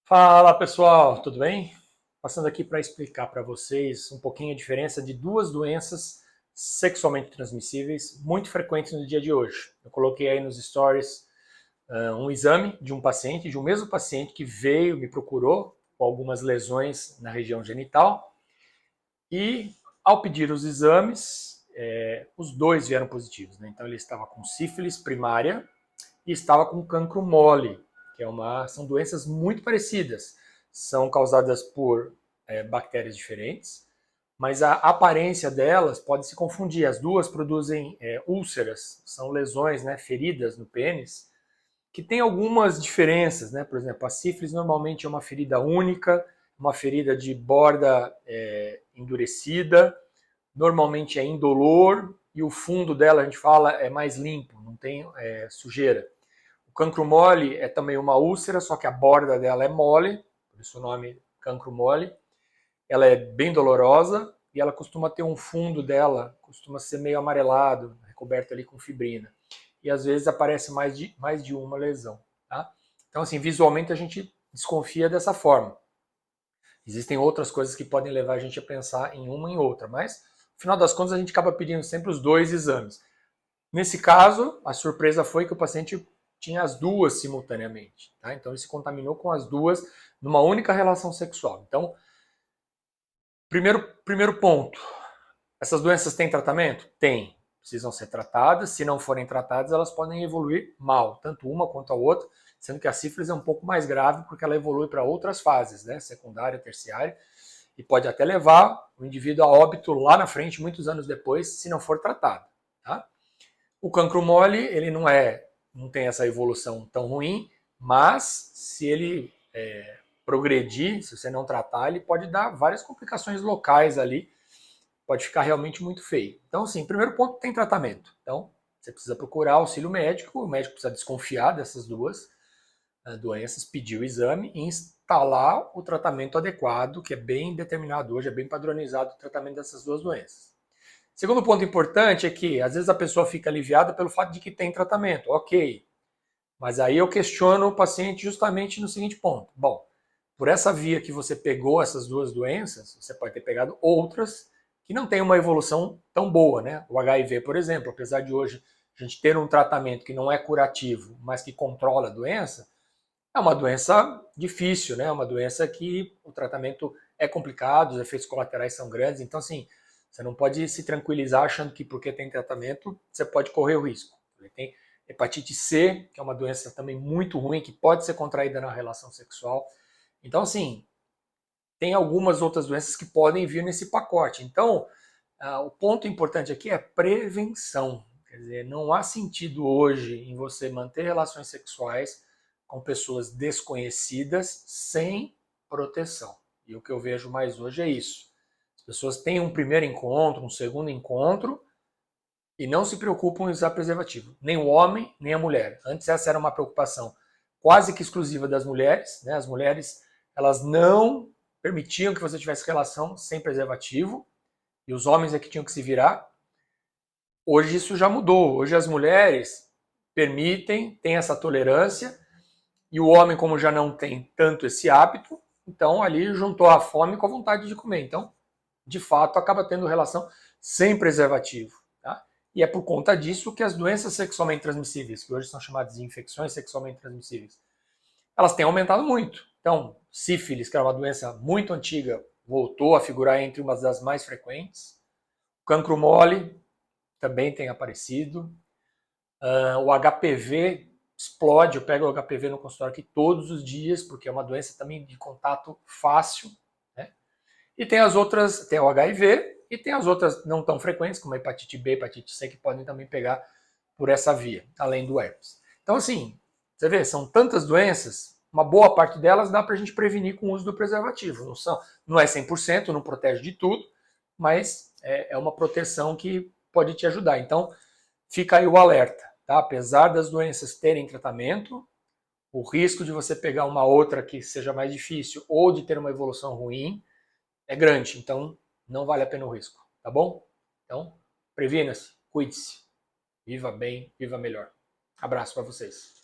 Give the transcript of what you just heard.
Fala pessoal, tudo bem? Passando aqui para explicar para vocês um pouquinho a diferença de duas doenças sexualmente transmissíveis muito frequentes no dia de hoje. Eu coloquei aí nos stories um exame de um paciente, de um mesmo paciente que veio, me procurou com algumas lesões na região genital e ao pedir os exames, os dois vieram positivos, né? Então ele estava com sífilis primária e estava com cancro mole, que são doenças muito parecidas. São causadas por bactérias diferentes, mas a aparência delas pode se confundir. As duas produzem úlceras, são lesões, né, feridas no pênis, que tem algumas diferenças, né? Por exemplo, a sífilis normalmente é uma ferida única, uma ferida de borda endurecida, normalmente é indolor e o fundo dela, a gente fala, é mais limpo, não tem sujeira. O cancro mole é também uma úlcera, só que a borda dela é mole, por isso o nome cancro mole. Ela é bem dolorosa e ela costuma ter um fundo dela, costuma ser meio amarelado, recoberto ali com fibrina. E às vezes aparece mais de uma lesão. Tá? Então, assim, visualmente a gente desconfia dessa forma. Existem outras coisas que podem levar a gente a pensar em uma e em outra, mas no final das contas a gente acaba pedindo sempre os dois exames. Nesse caso, a surpresa foi que o paciente tinha as duas simultaneamente. Tá? Então ele se contaminou com as duas numa única relação sexual. Então, primeiro ponto, essas doenças têm tratamento? Tem. Precisam ser tratadas. Se não forem tratadas, elas podem evoluir mal, tanto uma quanto a outra, sendo que a sífilis é um pouco mais grave porque ela evolui para outras fases, né? Secundária, terciária, e pode até levar o indivíduo a óbito lá na frente, muitos anos depois, se não for tratado. Tá? O cancro mole, ele não tem essa evolução tão ruim, mas se ele progredir, se você não tratar, ele pode dar várias complicações locais ali, pode ficar realmente muito feio. Então, assim, primeiro ponto, tem tratamento. Então, você precisa procurar auxílio médico, o médico precisa desconfiar dessas duas doenças, pedir o exame e instalar o tratamento adequado, que é bem determinado hoje, é bem padronizado o tratamento dessas duas doenças. Segundo ponto importante é que, às vezes, a pessoa fica aliviada pelo fato de que tem tratamento. Ok, mas aí eu questiono o paciente justamente no seguinte ponto. Bom, por essa via que você pegou essas duas doenças, você pode ter pegado outras que não têm uma evolução tão boa, né? O HIV, por exemplo, apesar de hoje a gente ter um tratamento que não é curativo, mas que controla a doença, é uma doença difícil, né? É uma doença que o tratamento é complicado, os efeitos colaterais são grandes, então assim, você não pode se tranquilizar achando que porque tem tratamento, você pode correr o risco. Tem hepatite C, que é uma doença também muito ruim, que pode ser contraída na relação sexual. Então, assim, tem algumas outras doenças que podem vir nesse pacote. Então, o ponto importante aqui é prevenção. Quer dizer, não há sentido hoje em você manter relações sexuais com pessoas desconhecidas sem proteção. E o que eu vejo mais hoje é isso. As pessoas têm um primeiro encontro, um segundo encontro e não se preocupam em usar preservativo. Nem o homem, nem a mulher. Antes essa era uma preocupação quase que exclusiva das mulheres. Né? As mulheres elas não permitiam que você tivesse relação sem preservativo e os homens é que tinham que se virar. Hoje isso já mudou. Hoje as mulheres permitem, têm essa tolerância, e o homem, como já não tem tanto esse hábito, então ali juntou a fome com a vontade de comer. Então, de fato, acaba tendo relação sem preservativo. Tá? E é por conta disso que as doenças sexualmente transmissíveis, que hoje são chamadas de infecções sexualmente transmissíveis, elas têm aumentado muito. Então, sífilis, que era uma doença muito antiga, voltou a figurar entre uma das mais frequentes. O cancro mole também tem aparecido. O HPV explode, eu pego o HPV no consultório aqui todos os dias, porque é uma doença também de contato fácil. Né? E tem as outras, tem o HIV e tem as outras não tão frequentes, como a hepatite B, hepatite C, que podem também pegar por essa via, além do herpes. Então, assim, você vê, são tantas doenças, uma boa parte delas dá para a gente prevenir com o uso do preservativo. Não é 100%, não protege de tudo, mas é uma proteção que pode te ajudar. Então, fica aí o alerta. Tá? Apesar das doenças terem tratamento, o risco de você pegar uma outra que seja mais difícil ou de ter uma evolução ruim é grande. Então, não vale a pena o risco. Tá bom? Então, previna-se, cuide-se. Viva bem, viva melhor. Abraço para vocês.